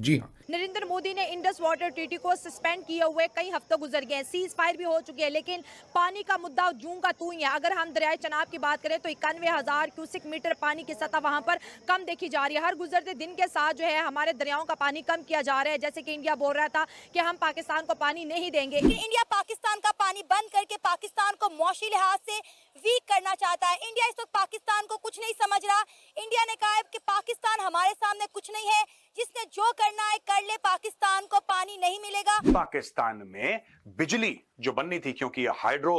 जी हाँ। नरेंद्र मोदी ने Indus water treaty को सस्पेंड किए हुए कई हफ्ते गुजर गए, सीज फायर भी हो चुकी है, लेकिन पानी का मुद्दा जूं का तू ही है। अगर हम दरियाए चनाब की बात करें तो 91,000 क्यूसिक मीटर पानी की सतह वहां पर कम देखी जा रही है। हर गुजरते दिन के साथ जो है हमारे दरियाओं का पानी कम किया जा रहा है। जैसे कि इंडिया बोल रहा था कि हम पाकिस्तान को पानी नहीं देंगे। इंडिया पाकिस्तान का पानी बंद करके पाकिस्तान को मौशी लिहाज से वीक करना चाहता है। इंडिया इस वक्त पाकिस्तान को कुछ नहीं समझ रहा। इंडिया ने कहा है कि पाकिस्तान हमारे सामने कुछ नहीं है, जिसने जो करना है कर ले, पाकिस्तान को पानी नहीं मिलेगा। पाकिस्तान में बिजली जो बननी थी, क्योंकि हाइड्रो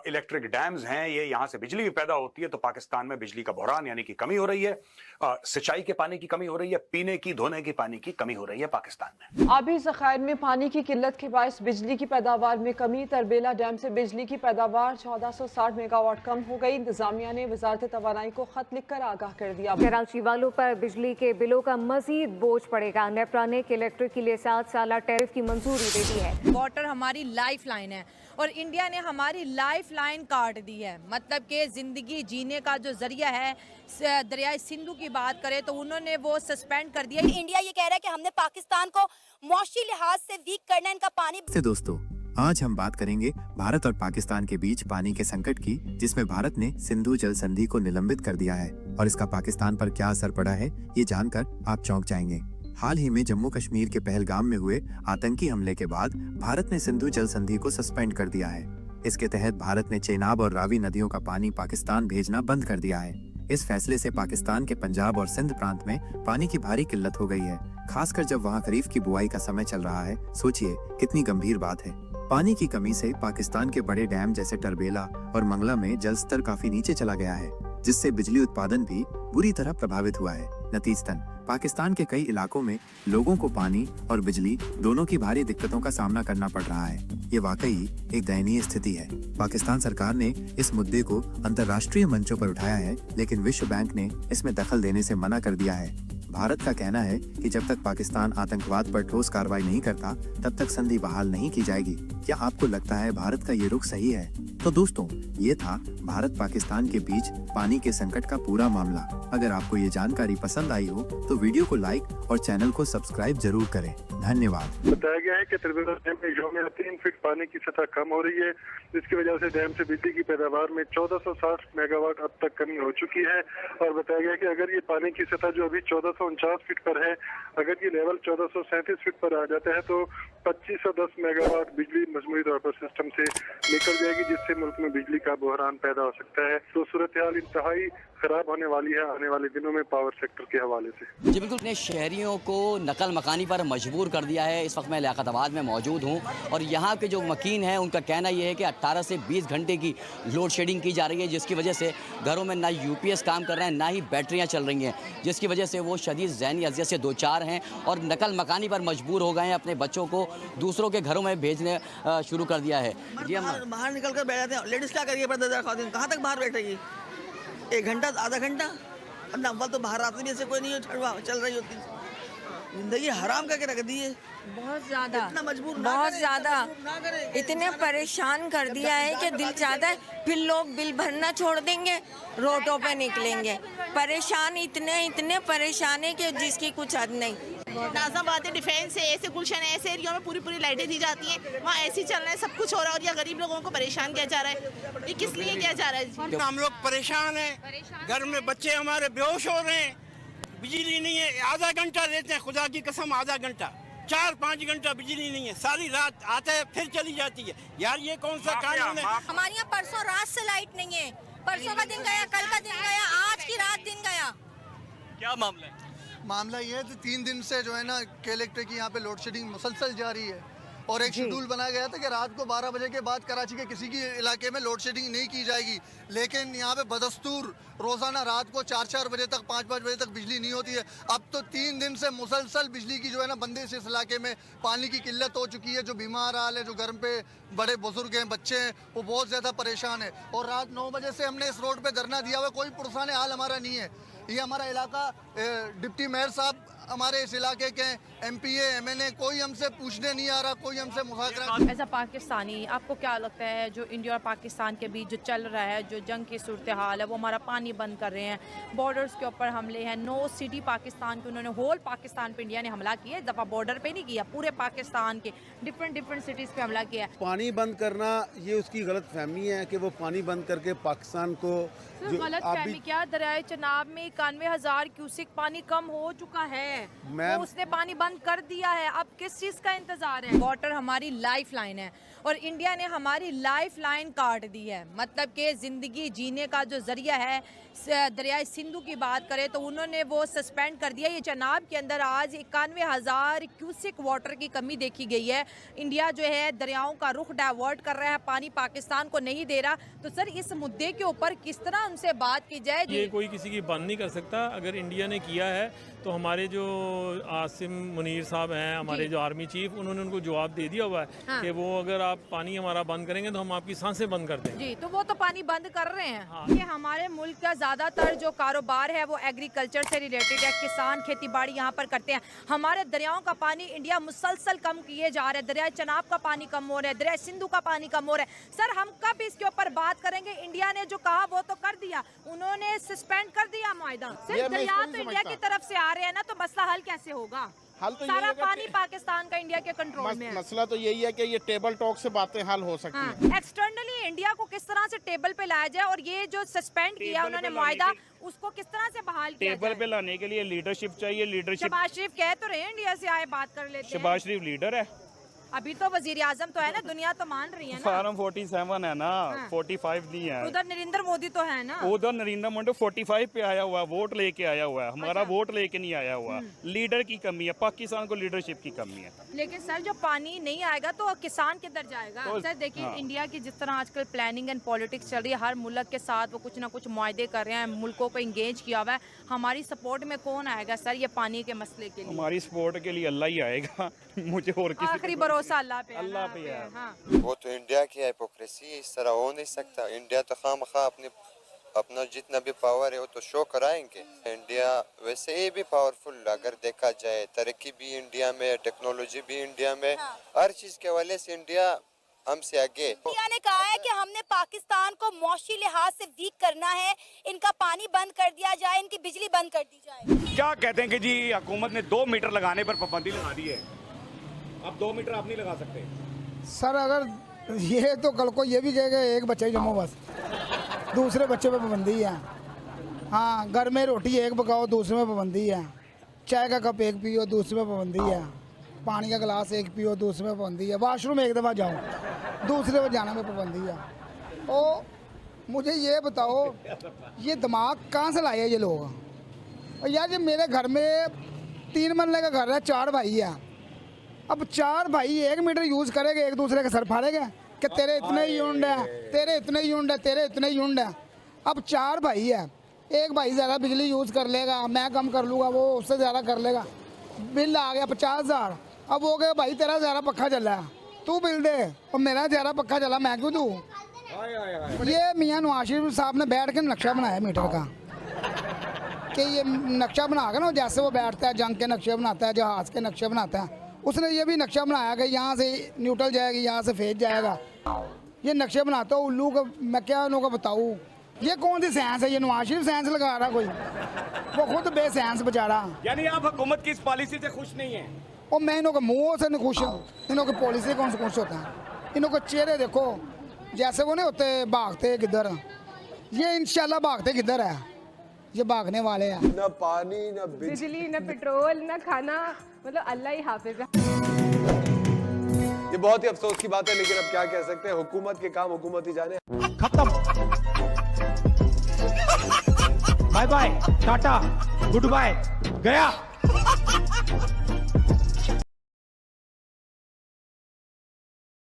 इलेक्ट्रिक डैम्स हैं, ये यहां से बिजली भी पैदा होती है, तो पाकिस्तान में बिजली का बहरान यानी कि कमी हो रही है। सिंचाई के पानी की कमी हो रही है, पीने की धोने की पानी की कमी हो रही है पाकिस्तान में। आबी ज़खायर में पानी की किल्लत के बायस बिजली की पैदावार में कमी। तरबेला डैम से बिजली की पैदावार 1460 मेगावाट कम हो गई। इंतजामिया ने वजारत तवानाई को खत लिखकर आगाह कर दिया। कराची वालों पर बिजली के बिलों का मजीद बोझ पड़ेगा। नेपरा ने इलेक्ट्रिक के लिए 7 साल टैरिफ की मंजूरी दे दी है। वाटर हमारी लाइफ लाइन है और इंडिया ने हमारी लाइफ लाइन काट दी है। मतलब कि जिंदगी जीने का जो जरिया है, दरियाए सिंधु की बात करें तो उन्होंने वो सस्पेंड कर दिया। इंडिया ये कह रहा है कि हमने पाकिस्तान को मौशी लिहाज से वीक करना, इनका पानी। दोस्तों, आज हम बात करेंगे भारत और पाकिस्तान के बीच पानी के संकट की, जिसमें भारत ने सिंधु जल संधि को निलंबित कर दिया है और इसका पाकिस्तान पर क्या असर पड़ा है, ये जानकर आप चौंक जाएंगे। हाल ही में जम्मू कश्मीर के पहलगाम में हुए आतंकी हमले के बाद भारत ने सिंधु जल संधि को सस्पेंड कर दिया है। इसके तहत भारत ने चेनाब और रावी नदियों का पानी पाकिस्तान भेजना बंद कर दिया है। इस फैसले से पाकिस्तान के पंजाब और सिंध प्रांत में पानी की भारी किल्लत हो गई है, खासकर जब वहाँ खरीफ की बुआई का समय चल रहा है। सोचिए कितनी गंभीर बात है। पानी की कमी से पाकिस्तान के बड़े डैम जैसे टरबेला और मंगला में जल स्तर काफी नीचे चला गया है, जिससे बिजली उत्पादन भी बुरी तरह प्रभावित हुआ है। नतीजतन पाकिस्तान के कई इलाकों में लोगों को पानी और बिजली दोनों की भारी दिक्कतों का सामना करना पड़ रहा है। ये वाकई एक दयनीय स्थिति है। पाकिस्तान सरकार ने इस मुद्दे को अंतर्राष्ट्रीय मंचों पर उठाया है, लेकिन विश्व बैंक ने इसमें दखल देने से मना कर दिया है। भारत का कहना है कि जब तक पाकिस्तान आतंकवाद पर ठोस कार्रवाई नहीं करता, तब तक संधि बहाल नहीं की जाएगी। क्या आपको लगता है भारत का ये रुख सही है? तो दोस्तों, ये था भारत पाकिस्तान के बीच पानी के संकट का पूरा मामला। अगर आपको ये जानकारी पसंद आई हो तो वीडियो को लाइक और चैनल को सब्सक्राइब जरूर करें। धन्यवाद। बताया गया है कि त्रिवेंद्र डैम में यौमिया 3 फीट पानी की सतह कम हो रही है, जिसकी वजह से डैम से बिजली की पैदावार में 1460 मेगावाट अब तक कमी हो चुकी है। और बताया गया कि अगर ये पानी की सतह जो अभी 1449 फीट पर है, अगर ये लेवल 1437 फीट पर आ जाता है तो 2510 मेगावाट बिजली मजमूई तौर पर सिस्टम से निकल जाएगी, जिससे मुल्क में बिजली का बहरान पैदा हो सकता है। तो सूरत हाल इंतहाई खराब होने वाली है आने वाले दिनों में पावर सेक्टर के हवाले से। जी बिल्कुल, ने शहरियों को नकल मकानी पर मजबूर कर दिया है। इस वक्त मैं लियाकताबाद में मौजूद हूँ और यहाँ के जो मकीन हैं उनका कहना यह है कि 18 से 20 घंटे की लोड शेडिंग की जा रही है, जिसकी वजह से घरों में ना यूपीएस काम कर रहे हैं, ना ही बैटरियाँ चल रही हैं, जिसकी वजह से वो शदीद ज़हनी अज़ियत से दो चार हैं और नकल मकानी पर मजबूर हो गए हैं। अपने बच्चों को दूसरों के घरों में भेजने शुरू कर दिया है। जी, हम बाहर निकल कर बैठ जाते हैं। लेडीज़ क्या करिए, कहाँ तक बाहर बैठेगी? 1 घंटा, आधा घंटा। अब ना अव्वल तो बाहर आते भी ऐसे कोई नहीं चल रही होती। जिंदगी हराम करके रख दी है। बहुत ज़्यादा, इतना मजबूर बहुत ज़्यादा, इतने परेशान कर दिया है कि दिल चाहता है फिर लोग बिल भरना छोड़ देंगे, रोडों पे निकलेंगे। परेशान, इतने परेशान है कि जिसकी कुछ हद नहीं। नाज़ाबाद डिफेंस है, ऐसे गुलशन है, ऐसे एरिया में पूरी लाइटें दी जाती हैं, वहाँ ऐसी चल रहा है, सब कुछ हो रहा है और ये गरीब लोगों को परेशान किया जा रहा है। ये किस लिए किया जा रहा है? हम लोग परेशान हैं, घर में बच्चे हमारे बेहोश हो रहे हैं, बिजली नहीं है। आधा घंटा लेते हैं, खुदा की कसम आधा घंटा, 4-5 घंटा बिजली नहीं है। सारी रात आता है फिर चली जाती है। यार ये कौन सा कानून है? हमारे यहाँ परसों रात से लाइट नहीं है। परसों का दिन गया, कल का दिन गया, आज की रात दिन गया। क्या मामला है? मामला ये है कि 3 दिन से जो है ना इलेक्ट्रिक की यहाँ पे लोड शेडिंग मुसलसल जारी है और एक शेड्यूल बनाया गया था कि रात को 12 बजे के बाद कराची के किसी की इलाके में लोड शेडिंग नहीं की जाएगी, लेकिन यहाँ पे बदस्तूर रोज़ाना रात को 4-4 बजे तक, 5-5 बजे तक बिजली नहीं होती है। अब तो 3 दिन से मुसलसल बिजली की जो है ना बंदिश इस इलाके में, पानी की किल्लत हो चुकी है। जो बीमार हाल है, जो घर पे बड़े बुजुर्ग हैं, बच्चे हैं, वो बहुत ज़्यादा परेशान है। और रात 9 बजे से हमने इस रोड पर धरना दिया हुआ, कोई पुरसान हाल हमारा नहीं है। ये हमारा इलाका डिप्टी मेयर साहब हमारे इस इलाके के MPA MNA कोई हमसे पूछने नहीं आ रहा, कोई हमसे मुज़ाकरा। एज अ पाकिस्तानी आपको क्या लगता है जो इंडिया और पाकिस्तान के बीच जो चल रहा है, जो जंग की सूरत हाल है, वो हमारा पानी बंद कर रहे हैं, बॉर्डर्स के ऊपर हमले हैं, 9 सिटी पाकिस्तान के उन्होंने होल पाकिस्तान पे इंडिया ने हमला किया, इस दफ़ा बॉर्डर पे नहीं किया, पूरे पाकिस्तान के डिफरेंट सिटीज़ पे हमला किया। पानी बंद करना ये उसकी गलत फहमी है कि वो पानी बंद करके पाकिस्तान को गलत फहमी क्या, दरियाए चनाब में 91,000 क्यूसिक पानी कम हो चुका है, तो उसने पानी बंद कर दिया है, अब किस चीज का इंतजार है? वाटर हमारी लाइफ लाइन है और इंडिया ने हमारी लाइफ लाइन काट दी है, मतलब कि जिंदगी जीने का जो जरिया है, दरियाए सिंधु की बात करें तो उन्होंने वो सस्पेंड कर दिया। ये चनाब के अंदर आज 91,000 क्यूसिक वाटर की कमी देखी गई है। इंडिया जो है दरियाओं का रुख डाइवर्ट कर रहा है, पानी पाकिस्तान को नहीं दे रहा, तो सर इस मुद्दे के ऊपर किस तरह उनसे बात की जाए? ये कोई किसी की बंद नहीं कर सकता, अगर इंडिया ने किया है तो हमारे जो आसिम मुनीर साहब हैं, हमारे जो आर्मी चीफ, उन्होंने उनको जवाब दे दिया हुआ है कि वो अगर आप पानी हमारा बंद करेंगे तो हम आपकी सांसें बंद कर देंगे। जी, तो वो तो पानी बंद कर रहे हैं। ये हमारे मुल्क का ज्यादातर जो कारोबार है वो एग्रीकल्चर से रिलेटेड है, किसान खेती बाड़ी यहाँ पर करते हैं। हमारे दरियाओं का पानी इंडिया मुसलसल कम किए जा रहे हैं, दरिया चनाब का पानी कम हो रहा है, दरिया सिंधु का पानी कम हो रहा है। सर हम कब इसके ऊपर बात करेंगे? इंडिया ने जो कहा वो तो कर दिया, उन्होंने सस्पेंड कर दिया मुआहिदा। सिर्फ दरिया तो इंडिया की तरफ से आ रहे हैं ना, तो मसला हल कैसे होगा? हल तो सारा पानी पाकिस्तान का इंडिया के कंट्रोल में है। मसला तो यही है कि ये टेबल टॉक से बातें हल हो सकती हैं। एक्सटर्नली इंडिया को किस तरह से टेबल पे लाया जाए और ये जो सस्पेंड किया उन्होंने मुआहिदा, उसको किस तरह से बहाल किया टेबल पे लाने के लिए लीडरशिप चाहिए। लीडरशिप शहबाज शरीफ कह तो रहे हैं इंडिया से आए, बात कर लेते हैं। शहबाज शरीफ लीडर है, अभी तो वजीर आजम तो है ना, दुनिया तो मान रही है ना। फार्म 47 है ना, 45 नहीं है। उधर नरेंद्र मोदी तो है ना, उधर नरेंद्र मोदी 45 पे आया हुआ है, वोट लेके आया हुआ है, हमारा वोट लेके नहीं आया हुआ। लीडर की कमी है, पाकिस्तान को लीडरशिप की कमी है। लेकिन सर जो पानी नहीं आएगा तो किसान किधर जाएगा? तो, सर देखिए हाँ। इंडिया की जिस तरह आजकल प्लानिंग एंड पॉलिटिक्स चल रही है, हर मुल्क के साथ वो कुछ ना कुछ मुआहदे कर रहे हैं, मुल्कों को इंगेज किया हुआ है। हमारी सपोर्ट में कौन आएगा सर ये पानी के मसले के लिए? हमारी सपोर्ट के लिए अल्लाह ही आएगा मुझे और किसी आखिरी भरोसा अल्लाह पे, अल्लाह पे है। हाँ। वो तो इंडिया की हिपोक्रेसी, इस तरह हो नहीं सकता। इंडिया तो खामखा अपना जितना भी पावर है वो तो शो कराएंगे। इंडिया वैसे ही भी पावरफुल अगर देखा जाए, तरक्की भी इंडिया में, टेक्नोलॉजी भी इंडिया में, हर चीज के वजह से इंडिया हमसे आगे। इंडिया ने कहा है कि हमने पाकिस्तान को मौशी लिहाज से वीक करना है, इनका पानी बंद कर दिया जाए, इनकी बिजली बंद कर दी जाए। क्या कहते हैं कि जी हुकूमत ने 2 मीटर लगाने पर पाबंदी लगा दी है, अब 2 मीटर आप नहीं लगा सकते। सर अगर ये तो कल को ये भी कहेगा एक बच्चा ही जमो बस, दूसरे बच्चे पे पाबंदी है। हाँ, घर में रोटी एक पकाओ, दूसरे में पाबंदी है। चाय का कप एक पियो, दूसरे में पाबंदी है। पानी का गिलास एक पियो, दूसरे में पाबंदी है। वाशरूम एक दफ़ा जाओ, दूसरे में जाने में पाबंदी है। तो मुझे ये बताओ ये दिमाग कहाँ से लाए ये लोग? और यार ये मेरे घर में 3 मरले का घर है, 4 भाई है। अब 4 भाई 1 मीटर यूज़ करेंगे, एक दूसरे का सर फाड़ेंगे कि तेरे इतने यूनिट है, तेरे इतने यूनिट है, तेरे इतने यूनिट है। अब 4 भाई है, एक भाई ज़्यादा बिजली यूज़ कर लेगा, मैं कम कर लूँगा, वो उससे ज़्यादा कर लेगा। बिल आ गया 50,000। अब वो कहे भाई तेरा ज़्यादा पक्का चल रहा है, तू बिल दे, और मेरा ज़्यादा पक्का चला, मैं क्यों दूँ? ये मियाँ नवाज शरीफ साहब ने बैठ के नक्शा बनाया मीटर का, कि ये नक्शा बना के ना, जैसे वो बैठता है जंग के नक्शे बनाता है, जहाज़ के नक्शे बनाता है, उसने ये भी नक्शा बनाया कि यहाँ से न्यूट्रल जाएगी, यहाँ से फेज जाएगा। ये नक्शे बनाता हूँ उल्लू का, मैं क्या उन्हों को बताऊँ? ये कौन सी साइंस है? ये नवाज शरीफ साइंस लगा रहा कोई, वो खुद बेसाइंस बेचारा। यानी आप हुकूमत की इस पॉलिसी से खुश नहीं है? और मैं इन्हों के मुँह से नहीं खुश हूँ, इन्हों की पॉलिसी कौन से खुश होता है? इन्हों के चेहरे देखो जैसे वो नहीं होते भागते किधर, ये इंशाल्लाह भागते किधर है, ये भागने वाले हैं। न पानी, न बिजली, न पेट्रोल, न खाना, मतलब अल्लाह ही हाफिज है। ये बहुत ही अफसोस की बात है, लेकिन अब क्या कह सकते हैं, हुकूमत के काम हुकूमत ही जाने। खत्म, bye bye, tata, goodbye, गया।